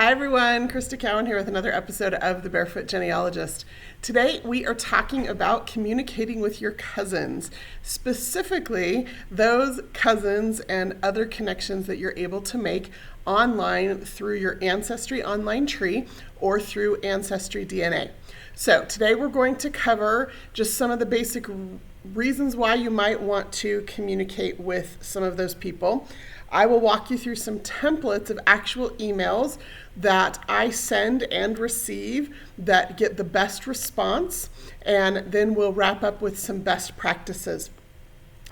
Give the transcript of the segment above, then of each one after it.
Hi everyone, Crista Cowan here with another episode of The Barefoot Genealogist. Today we are talking about communicating with your cousins, specifically those cousins and other connections that you're able to make online through your Ancestry online tree or through Ancestry DNA. So today we're going to cover just some of the basic reasons why you might want to communicate with some of those people. I will walk you through some templates of actual emails that I send and receive that get the best response, and then we'll wrap up with some best practices.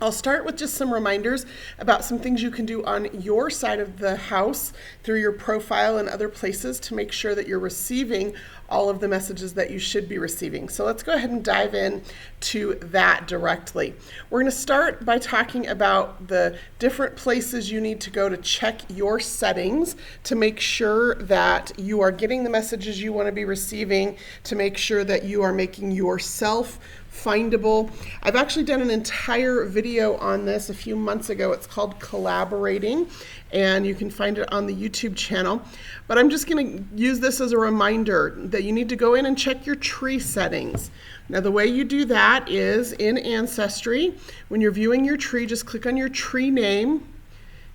I'll start with just some reminders about some things you can do on your side of the house through your profile and other places to make sure that you're receiving all of the messages that you should be receiving. So let's go ahead and dive in to that directly. We're going to start by talking about the different places you need to go to check your settings to make sure that you are getting the messages you want to be receiving, to make sure that you are making yourself findable. I've actually done an entire video on this a few months ago. It's called Collaborating, and you can find it on the YouTube channel. But I'm just going to use this as a reminder that you need to go in and check your tree settings. Now, the way you do that is in Ancestry. When you're viewing your tree, just click on your tree name,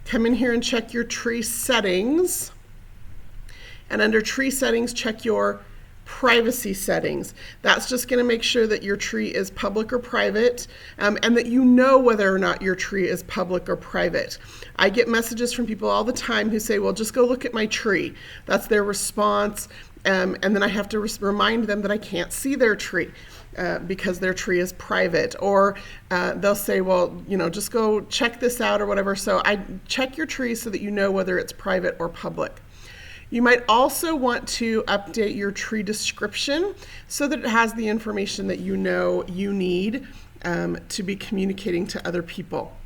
come in here and check your tree settings, and under tree settings, check your privacy settings. That's just going to make sure that your tree is public or private, and that you know whether or not your tree is public or private. I get messages from people all the time who say, well, just go look at my tree. That's their response, and then I have to remind them that I can't see their tree because their tree is private. Or they'll say, well, just go check this out or whatever. So I check your tree so that you know whether it's private or public. You might also want to update your tree description so that it has the information that you know you need to be communicating to other people.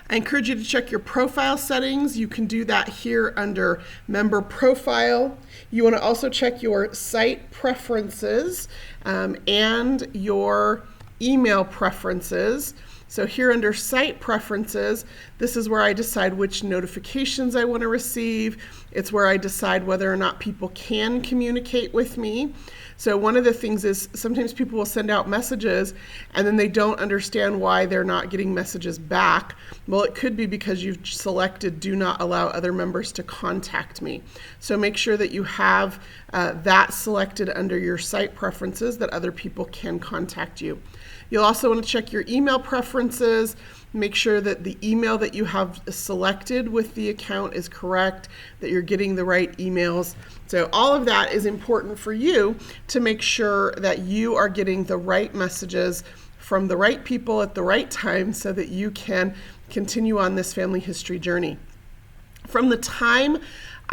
I encourage you to check your profile settings. You can do that here under Member Profile. You want to also check your site preferences and your email preferences. So here under Site Preferences, this is where I decide which notifications I want to receive. It's where I decide whether or not people can communicate with me. So one of the things is sometimes people will send out messages and then they don't understand why they're not getting messages back. Well, it could be because you've selected Do Not Allow Other Members to Contact Me. So make sure that you have that selected under your site preferences, that other people can contact you. You'll also want to check your email preferences. Make sure that the email that you have selected with the account is correct, that you're getting the right emails. So all of that is important for you to make sure that you are getting the right messages from the right people at the right time so that you can continue on this family history journey. From the time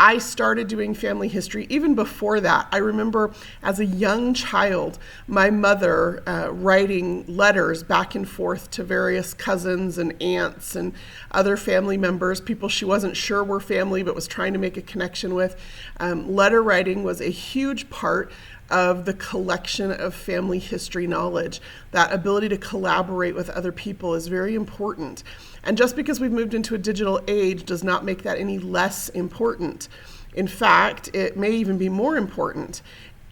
I started doing family history, even before that, I remember as a young child, my mother writing letters back and forth to various cousins and aunts and other family members, people she wasn't sure were family but was trying to make a connection with. Letter writing was a huge part of the collection of family history knowledge. That ability to collaborate with other people is very important. And just because we've moved into a digital age does not make that any less important. In fact, it may even be more important.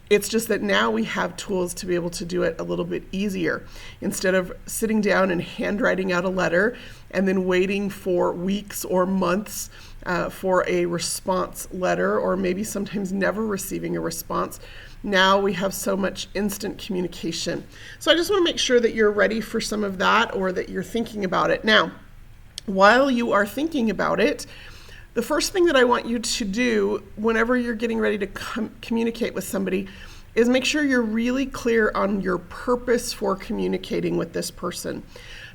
It's just that now we have tools to be able to do it a little bit easier. Instead of sitting down and handwriting out a letter and then waiting for weeks or months for a response letter, or maybe sometimes never receiving a response, now we have so much instant communication. So I just want to make sure that you're ready for some of that, or that you're thinking about it. Now, while you are thinking about it, the first thing that I want you to do whenever you're getting ready to communicate with somebody is make sure you're really clear on your purpose for communicating with this person.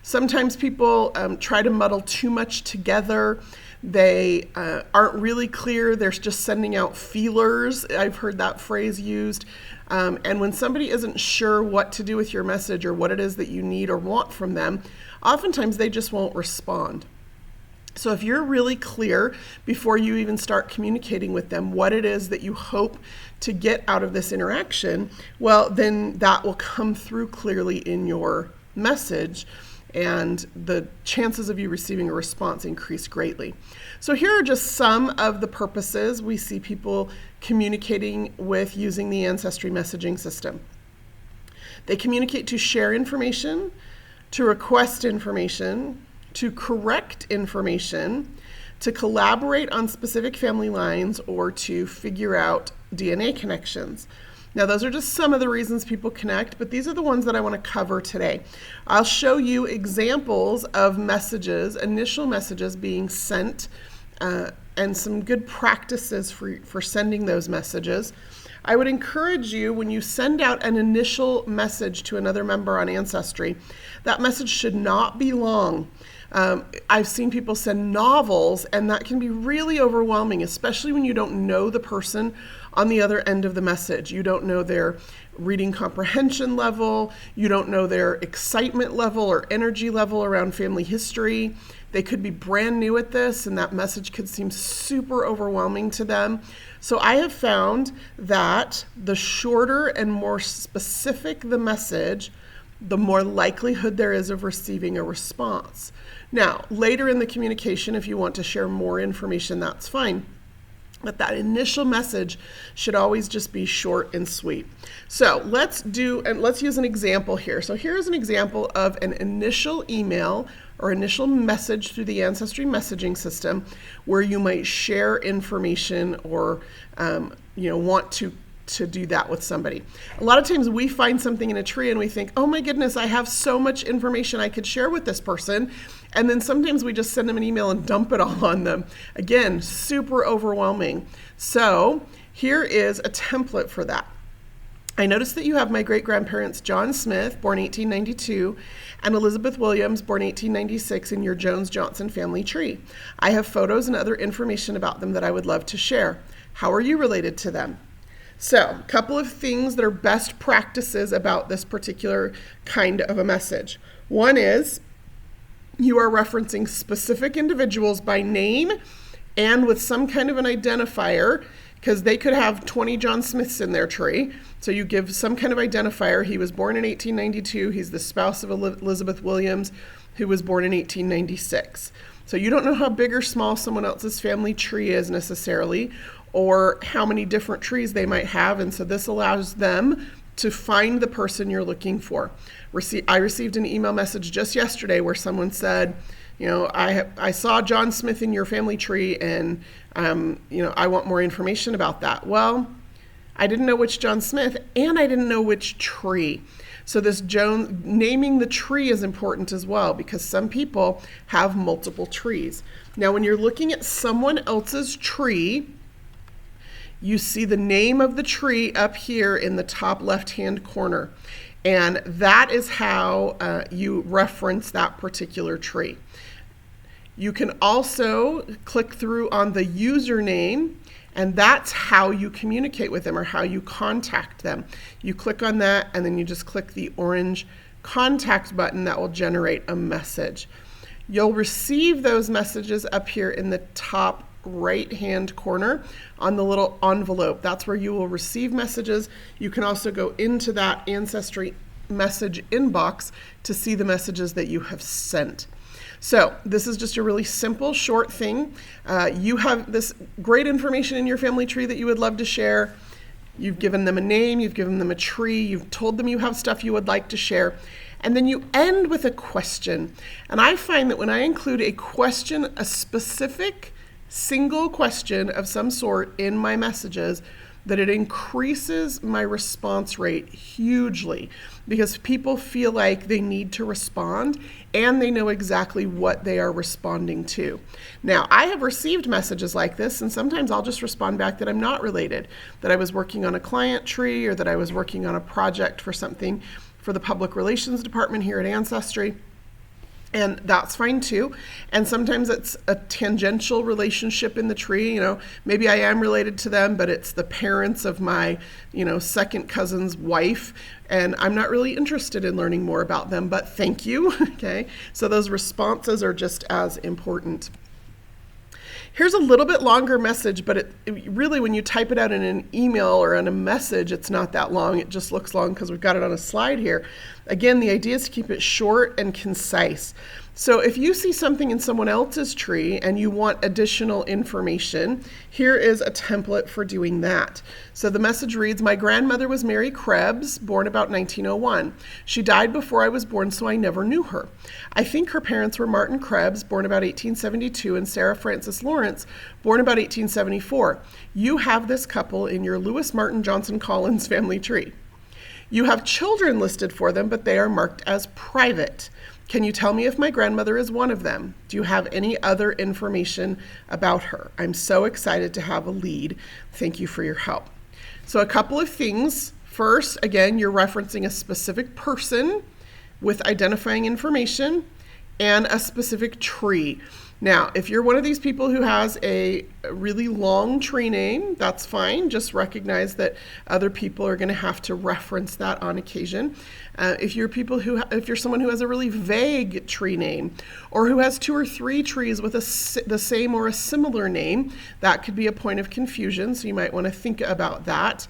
Sometimes people try to muddle too much together. They aren't really clear. They're just sending out feelers. I've heard that phrase used. And when somebody isn't sure what to do with your message or what it is that you need or want from them, oftentimes they just won't respond. So if you're really clear before you even start communicating with them what it is that you hope to get out of this interaction, well, then that will come through clearly in your message. and the chances of you receiving a response increase greatly. So here are just some of the purposes we see people communicating with using the Ancestry messaging system. They communicate to share information, to request information, to correct information, to collaborate on specific family lines, or to figure out DNA connections. Now, those are just some of the reasons people connect, but these are the ones that I want to cover today. I'll show you examples of messages, initial messages being sent, and some good practices for sending those messages. I would encourage you, when you send out an initial message to another member on Ancestry, that message should not be long. I've seen people send novels, and that can be really overwhelming, especially when you don't know the person on the other end of the message. You don't know their reading comprehension level, you don't know their excitement level or energy level around family history. They could be brand new at this, and that message could seem super overwhelming to them. So I have found that the shorter and more specific the message, the more likelihood there is of receiving a response. Now, later in the communication, if you want to share more information, that's fine. But that initial message should always just be short and sweet. So let's use an example here. So here's an example of an initial email or initial message through the Ancestry messaging system where you might share information or want to do that with somebody. A lot of times we find something in a tree and we think, oh my goodness, I have so much information I could share with this person. And then sometimes we just send them an email and dump it all on them. Again, super overwhelming. So here is a template for that. I noticed that you have my great-grandparents John Smith, born 1892, and Elizabeth Williams, born 1896, in your Jones-Johnson family tree. I have photos and other information about them that I would love to share. How are you related to them? So, a couple of things that are best practices about this particular kind of a message. One is you are referencing specific individuals by name and with some kind of an identifier, because they could have 20 John Smiths in their tree. So you give some kind of identifier. He was born in 1892. He's the spouse of Elizabeth Williams, who was born in 1896. So you don't know how big or small someone else's family tree is necessarily, or how many different trees they might have. And so this allows them to find the person you're looking for. I received an email message just yesterday where someone said, I saw John Smith in your family tree, and I want more information about that. Well, I didn't know which John Smith, and I didn't know which tree. So this naming the tree is important as well, because some people have multiple trees. Now, when you're looking at someone else's tree, you see the name of the tree up here in the top left-hand corner. And that is how you reference that particular tree. You can also click through on the username, and that's how you communicate with them or how you contact them. You click on that, and then you just click the orange contact button that will generate a message. You'll receive those messages up here in the top right-hand corner on the little envelope. That's where you will receive messages. You can also go into that Ancestry message inbox to see the messages that you have sent. So this is just a really simple, short thing. You have this great information in your family tree that you would love to share. You've given them a name, you've given them a tree, you've told them you have stuff you would like to share. And then you end with a question. And I find that when I include a question, a specific single question of some sort in my messages, that it increases my response rate hugely, because people feel like they need to respond and they know exactly what they are responding to. Now, I have received messages like this, and sometimes I'll just respond back that I'm not related, that I was working on a client tree, or that I was working on a project for something for the public relations department here at Ancestry. And that's fine too. And sometimes it's a tangential relationship in the tree. Maybe I am related to them, but it's the parents of my, second cousin's wife. And I'm not really interested in learning more about them, but thank you. Okay. So those responses are just as important. Here's a little bit longer message, but it really, when you type it out in an email or in a message, it's not that long. It just looks long because we've got it on a slide here. Again, the idea is to keep it short and concise. So if you see something in someone else's tree and you want additional information, here is a template for doing that. So the message reads, my grandmother was Mary Krebs, born about 1901. She died before I was born, so I never knew her. I think her parents were Martin Krebs, born about 1872, and Sarah Frances Lawrence, born about 1874. You have this couple in your Lewis Martin Johnson Collins family tree. You have children listed for them, but they are marked as private. Can you tell me if my grandmother is one of them? Do you have any other information about her? I'm so excited to have a lead. Thank you for your help. So a couple of things. First, again, you're referencing a specific person with identifying information and a specific tree. Now, if you're one of these people who has a really long tree name, that's fine. Just recognize that other people are going to have to reference that on occasion. If you're someone who has a really vague tree name, or who has 2 or 3 trees with the same or a similar name, that could be a point of confusion. So you might want to think about that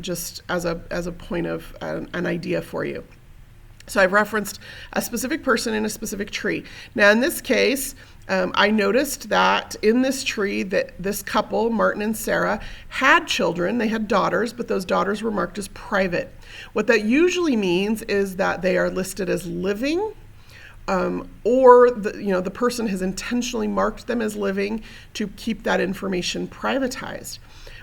just as a point of an idea for you. So I've referenced a specific person in a specific tree. Now, in this case, I noticed that in this tree that this couple, Martin and Sarah, had children. They had daughters, but those daughters were marked as private. What that usually means is that they are listed as living, or the person has intentionally marked them as living to keep that information privatized.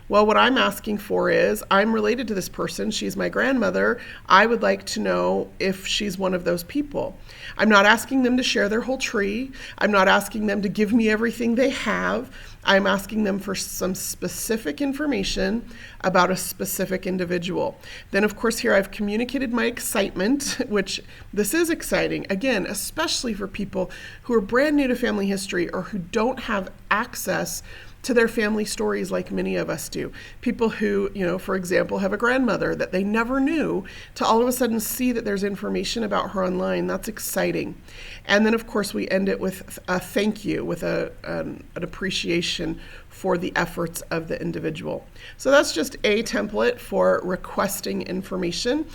Well, what I'm asking for is, I'm related to this person. She's my grandmother. I would like to know if she's one of those people. I'm not asking them to share their whole tree. I'm not asking them to give me everything they have. I'm asking them for some specific information about a specific individual. Then, of course, here I've communicated my excitement, which this is exciting, again, especially for people who are brand new to family history or who don't have access to their family stories like many of us do. People who, for example, have a grandmother that they never knew, to all of a sudden see that there's information about her online. That's exciting. And then, of course, we end it with a thank you, with an appreciation for the efforts of the individual. So that's just a template for requesting information.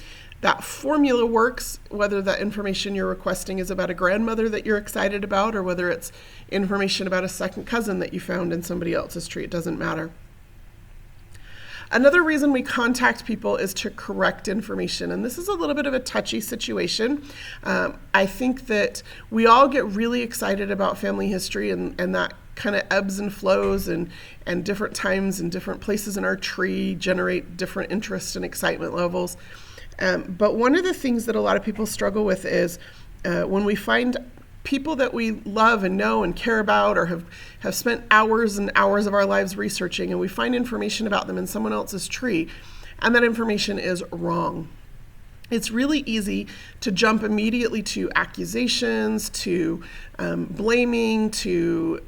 That formula works whether that information you're requesting is about a grandmother that you're excited about, or whether it's information about a second cousin that you found in somebody else's tree. It doesn't matter. Another reason we contact people is to correct information, and this is a little bit of a touchy situation. I think that we all get really excited about family history, and that kind of ebbs and flows, and different times and different places in our tree generate different interest and excitement levels. But one of the things that a lot of people struggle with is when we find people that we love and know and care about, or have spent hours and hours of our lives researching, and we find information about them in someone else's tree, and that information is wrong. It's really easy to jump immediately to accusations, to blaming, to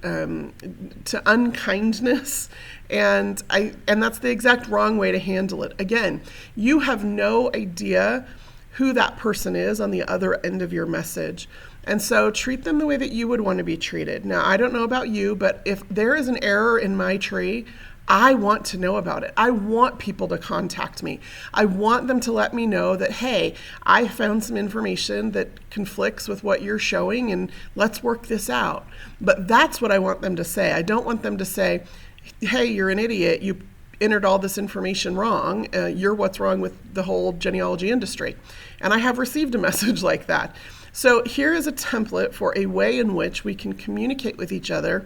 unkindness, and that's the exact wrong way to handle it. Again, you have no idea who that person is on the other end of your message. And so treat them the way that you would want to be treated. Now, I don't know about you, but if there is an error in my tree, I want to know about it. I want people to contact me. I want them to let me know that, hey, I found some information that conflicts with what you're showing, and let's work this out. But that's what I want them to say. I don't want them to say, hey, you're an idiot. You entered all this information wrong. You're what's wrong with the whole genealogy industry. And I have received a message like that. So here is a template for a way in which we can communicate with each other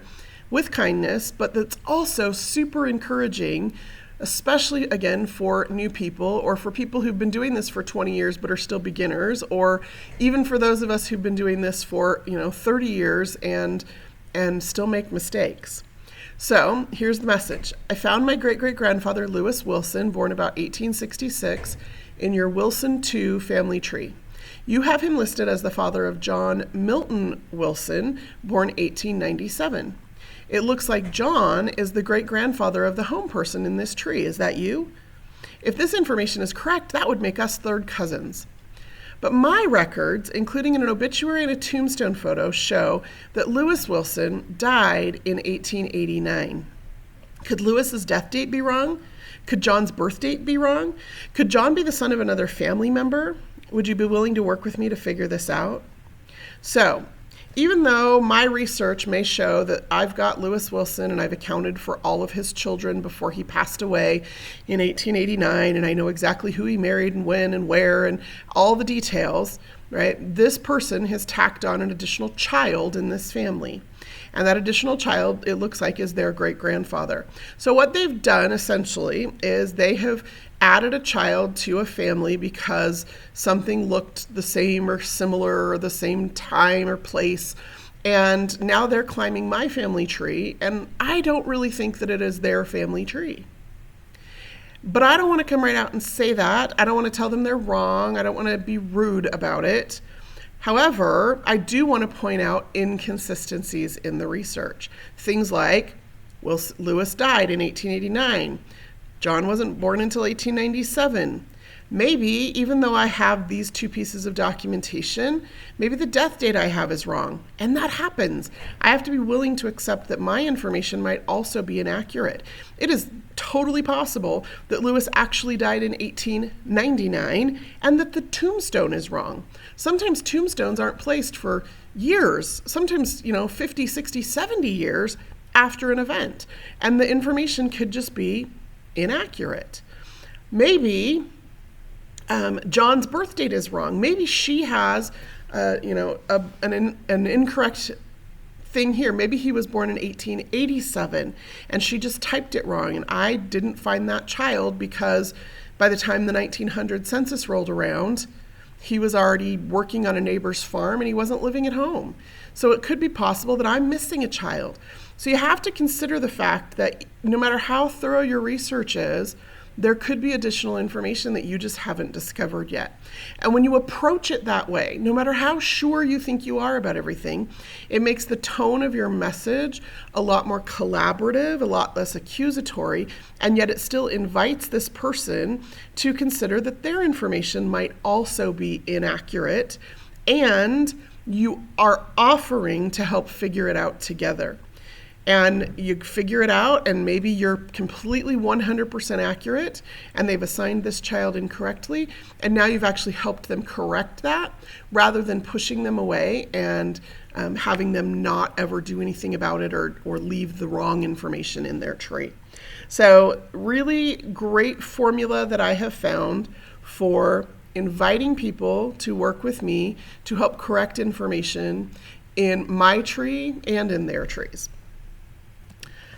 with kindness, but that's also super encouraging, especially, again, for new people, or for people who've been doing this for 20 years but are still beginners, or even for those of us who've been doing this for 30 years and still make mistakes. So here's the message. I found my great-great-grandfather, Lewis Wilson, born about 1866, in your Wilson II family tree. You have him listed as the father of John Milton Wilson, born 1897. It looks like John is the great-grandfather of the home person in this tree. Is that you? If this information is correct, that would make us third cousins. But my records, including an obituary and a tombstone photo, show that Lewis Wilson died in 1889. Could Lewis's death date be wrong? Could John's birth date be wrong? Could John be the son of another family member? Would you be willing to work with me to figure this out? So, even though my research may show that I've got Lewis Wilson and I've accounted for all of his children before he passed away in 1889, and I know exactly who he married and when and where and all the details, right? This person has tacked on an additional child in this family. And that additional child, it looks like, is their great-grandfather. So what they've done, essentially, is they have added a child to a family because something looked the same or similar or the same time or place. And now they're climbing my family tree, and I don't really think that it is their family tree. But I don't want to come right out and say that. I don't want to tell them they're wrong. I don't want to be rude about it. However, I do want to point out inconsistencies in the research. Things like, Lewis died in 1889. John wasn't born until 1897. Maybe, even though I have these two pieces of documentation, maybe the death date I have is wrong. And that happens. I have to be willing to accept that my information might also be inaccurate. It is totally possible that Lewis actually died in 1899 and that the tombstone is wrong. Sometimes tombstones aren't placed for years, sometimes, 50, 60, 70 years after an event. And the information could just be inaccurate. Maybe John's birth date is wrong. Maybe she has, an incorrect thing here. Maybe he was born in 1887 and she just typed it wrong. And I didn't find that child because by the time the 1900 census rolled around, he was already working on a neighbor's farm and he wasn't living at home. So it could be possible that I'm missing a child. So you have to consider the fact that no matter how thorough your research is, there could be additional information that you just haven't discovered yet. And when you approach it that way, no matter how sure you think you are about everything, it makes the tone of your message a lot more collaborative, a lot less accusatory, and yet it still invites this person to consider that their information might also be inaccurate, and you are offering to help figure it out together. And you figure it out, and maybe you're completely 100% accurate, and they've assigned this child incorrectly, and now you've actually helped them correct that, rather than pushing them away and having them not ever do anything about it or leave the wrong information in their tree. So really great formula that I have found for inviting people to work with me to help correct information in my tree and in their trees.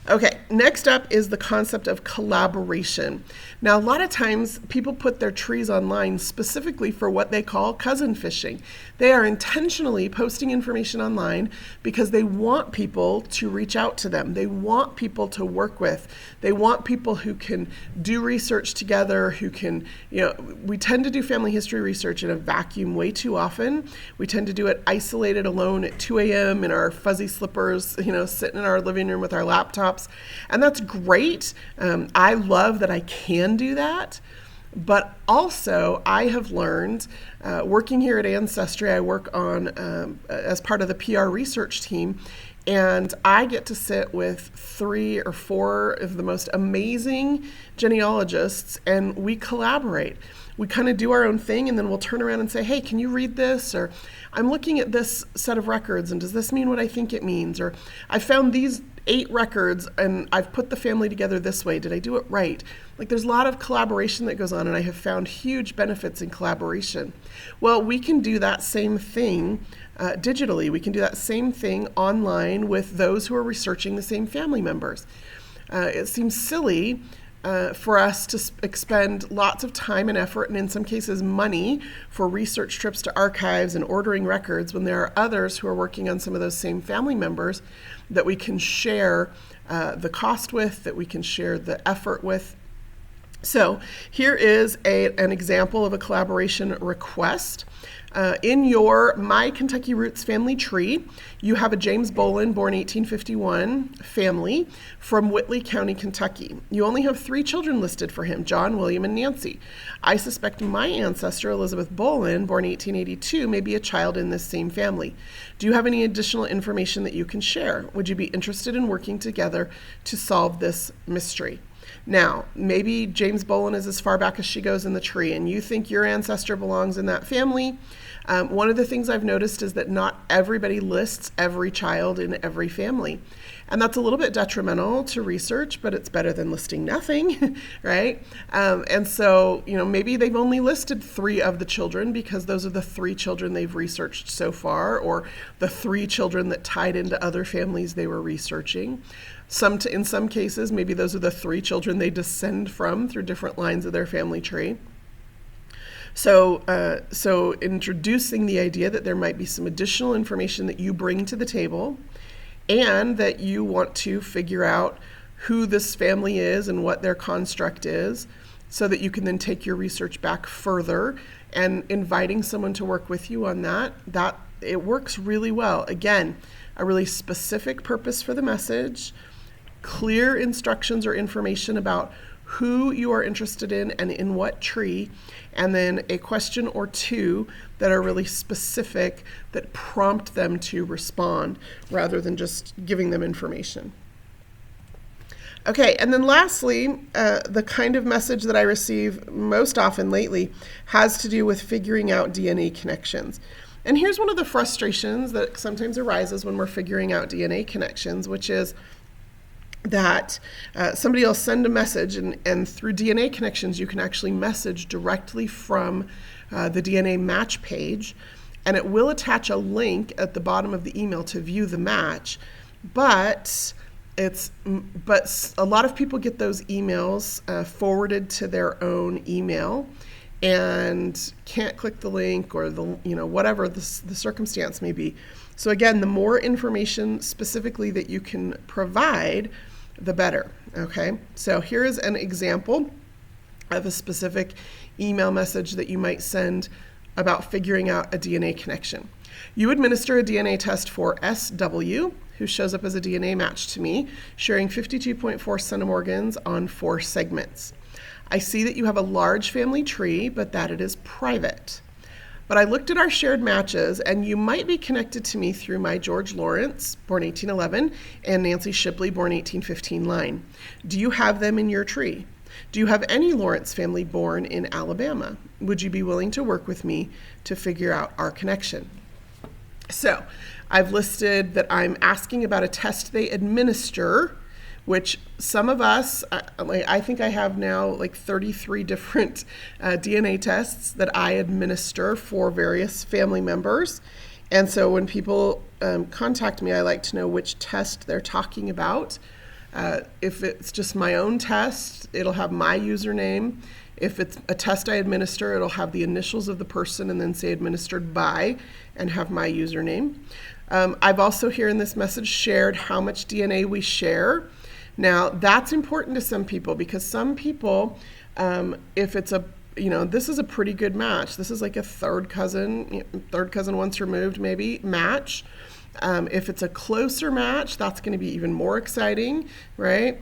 Okay, next up is the concept of collaboration. Now, a lot of times people put their trees online specifically for what they call cousin fishing. They are intentionally posting information online because they want people to reach out to them. They want people to work with. They want people who can do research together, who can, we tend to do family history research in a vacuum way too often. We tend to do it isolated alone at 2 a.m. in our fuzzy slippers, sitting in our living room with our laptops. And that's great. I love that I can do that. But also, I have learned, working here at Ancestry, I work on, as part of the PR research team, and I get to sit with 3 or 4 of the most amazing genealogists, and we collaborate. We kind of do our own thing, and then we'll turn around and say, hey, can you read this? Or I'm looking at this set of records, and does this mean what I think it means? Or I found these 8 records, and I've put the family together this way. Did I do it right? Like, there's a lot of collaboration that goes on, and I have found huge benefits in collaboration. Well, we can do that same thing digitally. We can do that same thing online with those who are researching the same family members. It seems silly for us to expend lots of time and effort, and in some cases money, for research trips to archives and ordering records when there are others who are working on some of those same family members that we can share the cost with, that we can share the effort with. So here is an example of a collaboration request. In your My Kentucky Roots family tree, you have a James Bolin, born 1851, family from Whitley County, Kentucky. You only have 3 children listed for him, John, William, and Nancy. I suspect my ancestor, Elizabeth Bolin, born 1882, may be a child in this same family. Do you have any additional information that you can share? Would you be interested in working together to solve this mystery? Now, maybe James Bolin is as far back as she goes in the tree, and you think your ancestor belongs in that family. One of the things I've noticed is that not everybody lists every child in every family. And that's a little bit detrimental to research, but it's better than listing nothing, right? And so, maybe they've only listed 3 of the children because those are the 3 children they've researched so far, or the 3 children that tied into other families they were researching. In some cases, maybe those are the 3 children they descend from through different lines of their family tree. So introducing the idea that there might be some additional information that you bring to the table, and that you want to figure out who this family is and what their construct is, so that you can then take your research back further, and inviting someone to work with you on that it works really well. Again, a really specific purpose for the message, clear instructions or information about who you are interested in and in what tree, and then a question or 2 that are really specific that prompt them to respond rather than just giving them information. Okay, and then lastly, the kind of message that I receive most often lately has to do with figuring out DNA connections. And here's one of the frustrations that sometimes arises when we're figuring out DNA connections, which is that somebody will send a message, and through DNA connections, you can actually message directly from the DNA match page, and it will attach a link at the bottom of the email to view the match. But a lot of people get those emails forwarded to their own email and can't click the link, or whatever the circumstance may be. So again, the more information specifically that you can provide, the better. Okay, so here is an example of a specific email message that you might send about figuring out a DNA connection. You administer a DNA test for SW, who shows up as a DNA match to me, sharing 52.4 centimorgans on 4 segments. I see that you have a large family tree, but that it is private. But I looked at our shared matches, and you might be connected to me through my George Lawrence, born 1811, and Nancy Shipley, born 1815 line. Do you have them in your tree? Do you have any Lawrence family born in Alabama? Would you be willing to work with me to figure out our connection? So I've listed that I'm asking about a test they administer, which some of us, I think I have now like 33 different DNA tests that I administer for various family members. And so when people contact me, I like to know which test they're talking about. If it's just my own test, it'll have my username. If it's a test I administer, it'll have the initials of the person and then say administered by and have my username. I've also here in this message shared how much DNA we share. Now, that's important to some people, because some people, if it's this is a pretty good match. This is like a third cousin once removed maybe match. If it's a closer match, that's going to be even more exciting, right?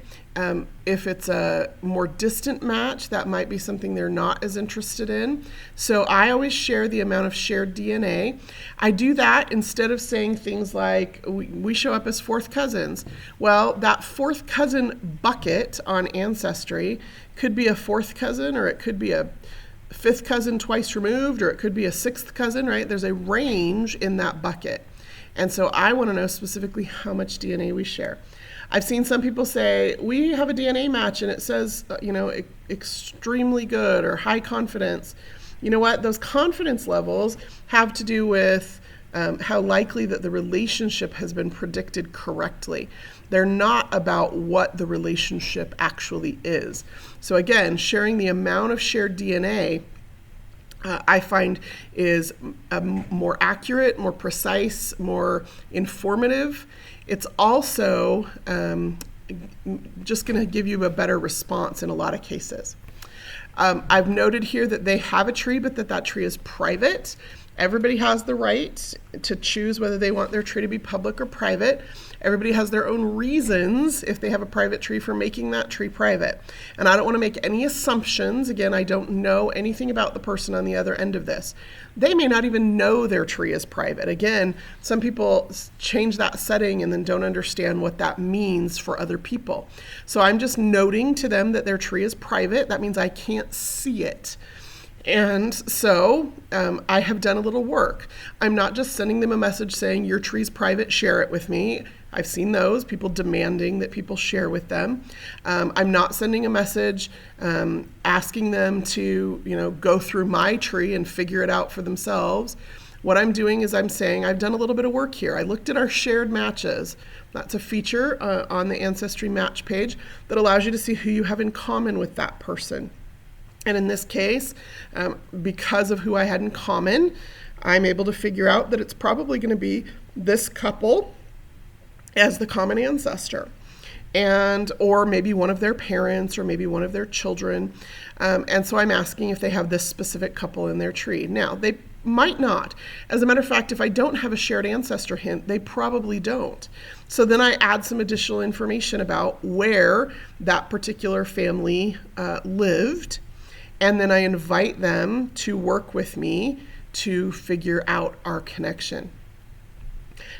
If it's a more distant match, that might be something they're not as interested in. So I always share the amount of shared DNA. I do that instead of saying things like, we show up as 4th cousins. Well, that 4th cousin bucket on Ancestry could be a 4th cousin, or it could be a 5th cousin twice removed, or it could be a 6th cousin, right? There's a range in that bucket. And so I want to know specifically how much DNA we share. I've seen some people say, we have a DNA match and it says, extremely good or high confidence. You know what? Those confidence levels have to do with how likely that the relationship has been predicted correctly. They're not about what the relationship actually is. So again, sharing the amount of shared DNA I find is more accurate, more precise, more informative. It's also just going to give you a better response in a lot of cases. I've noted here that they have a tree, but that tree is private. Everybody has the right to choose whether they want their tree to be public or private. Everybody has their own reasons, if they have a private tree, for making that tree private. And I don't want to make any assumptions. Again, I don't know anything about the person on the other end of this. They may not even know their tree is private. Again, some people change that setting and then don't understand what that means for other people. So I'm just noting to them that their tree is private. That means I can't see it. And so I have done a little work. I'm not just sending them a message saying, your tree's private, share it with me. I've seen those, people demanding that people share with them. I'm not sending a message asking them to, go through my tree and figure it out for themselves. What I'm doing is I'm saying, I've done a little bit of work here. I looked at our shared matches. That's a feature on the Ancestry match page that allows you to see who you have in common with that person. And in this case, because of who I had in common, I'm able to figure out that it's probably going to be this couple as the common ancestor, or maybe one of their parents, or maybe one of their children. And so I'm asking if they have this specific couple in their tree. Now, they might not. As a matter of fact, if I don't have a shared ancestor hint, they probably don't. So then I add some additional information about where that particular family lived. And then I invite them to work with me to figure out our connection.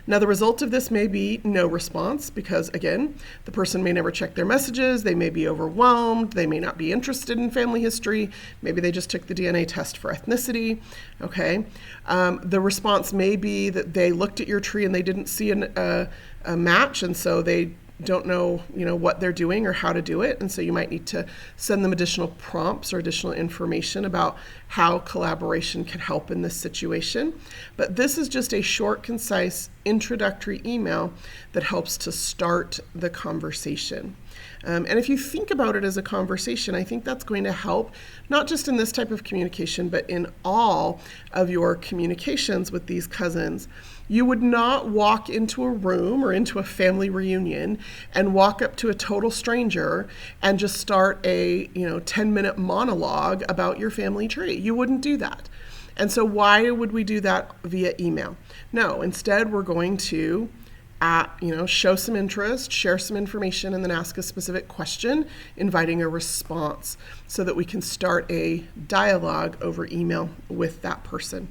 Now, the result of this may be no response because, again, the person may never check their messages. They may be overwhelmed. They may not be interested in family history. Maybe they just took the DNA test for ethnicity. Okay. The response may be that they looked at your tree and they didn't see a match, and so they don't know, what they're doing or how to do it. And so you might need to send them additional prompts or additional information about how collaboration can help in this situation. But this is just a short, concise, introductory email that helps to start the conversation. And if you think about it as a conversation, I think that's going to help, not just in this type of communication, but in all of your communications with these cousins. You would not walk into a room or into a family reunion and walk up to a total stranger and just start a 10-minute monologue about your family tree. You wouldn't do that. And so why would we do that via email? No, instead we're going to show some interest, share some information, and then ask a specific question, inviting a response so that we can start a dialogue over email with that person.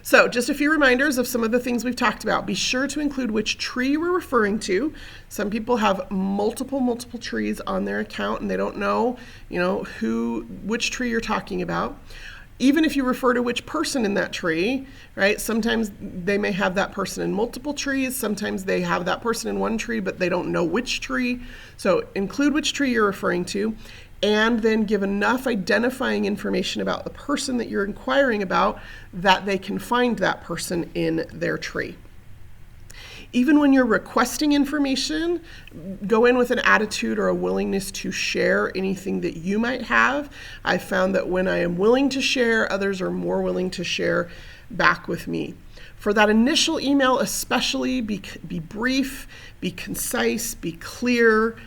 So just a few reminders of some of the things we've talked about. Be sure to include which tree we're referring to. Some people have multiple trees on their account and they don't know, which tree you're talking about. Even if you refer to which person in that tree, right? Sometimes they may have that person in multiple trees. Sometimes they have that person in one tree, but they don't know which tree. So include which tree you're referring to, and then give enough identifying information about the person that you're inquiring about that they can find that person in their tree. Even when you're requesting information, go in with an attitude or a willingness to share anything that you might have. I've found that when I am willing to share, others are more willing to share back with me. For that initial email especially, be brief, be concise, be clear,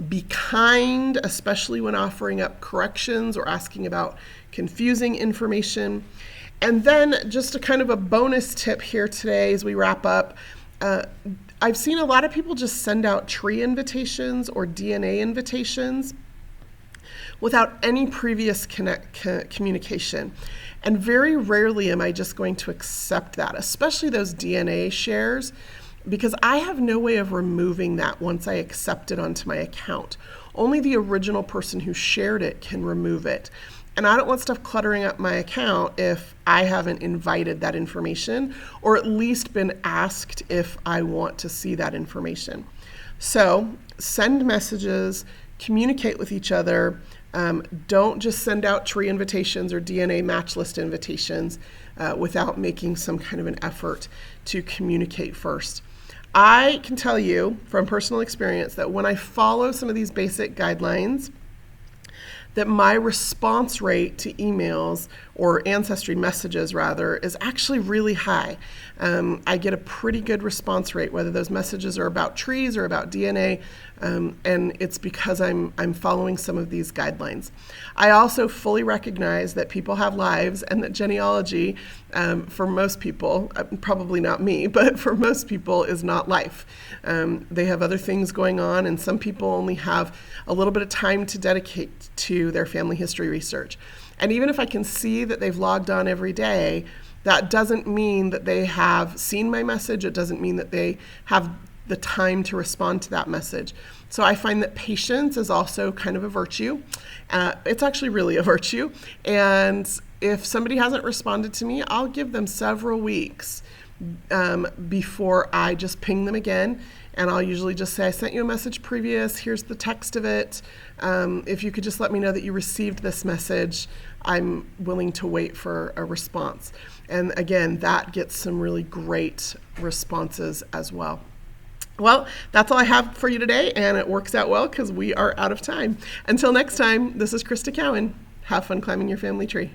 be kind, especially when offering up corrections or asking about confusing information. And then just a kind of a bonus tip here today as we wrap up. I've seen a lot of people just send out tree invitations or DNA invitations without any previous communication. And very rarely am I just going to accept that, especially those DNA shares, because I have no way of removing that once I accept it onto my account. Only the original person who shared it can remove it. And I don't want stuff cluttering up my account if I haven't invited that information or at least been asked if I want to see that information. So send messages, communicate with each other. Don't just send out tree invitations or DNA match list invitations without making some kind of an effort to communicate first. I can tell you from personal experience that when I follow some of these basic guidelines, that my response rate to emails or Ancestry messages rather is actually really high. I get a pretty good response rate, whether those messages are about trees or about DNA, and it's because I'm following some of these guidelines. I also fully recognize that people have lives and that genealogy, for most people, probably not me, but for most people is not life. They have other things going on, and some people only have a little bit of time to dedicate to their family history research. And even if I can see that they've logged on every day, that doesn't mean that they have seen my message. It doesn't mean that they have the time to respond to that message. So I find that patience is also kind of a virtue. It's actually really a virtue. And if somebody hasn't responded to me, I'll give them several weeks before I just ping them again. And I'll usually just say, I sent you a message previous, here's the text of it. If you could just let me know that you received this message, I'm willing to wait for a response. And again, that gets some really great responses as well. Well, that's all I have for you today, and it works out well because we are out of time. Until next time, this is Crista Cowan. Have fun climbing your family tree.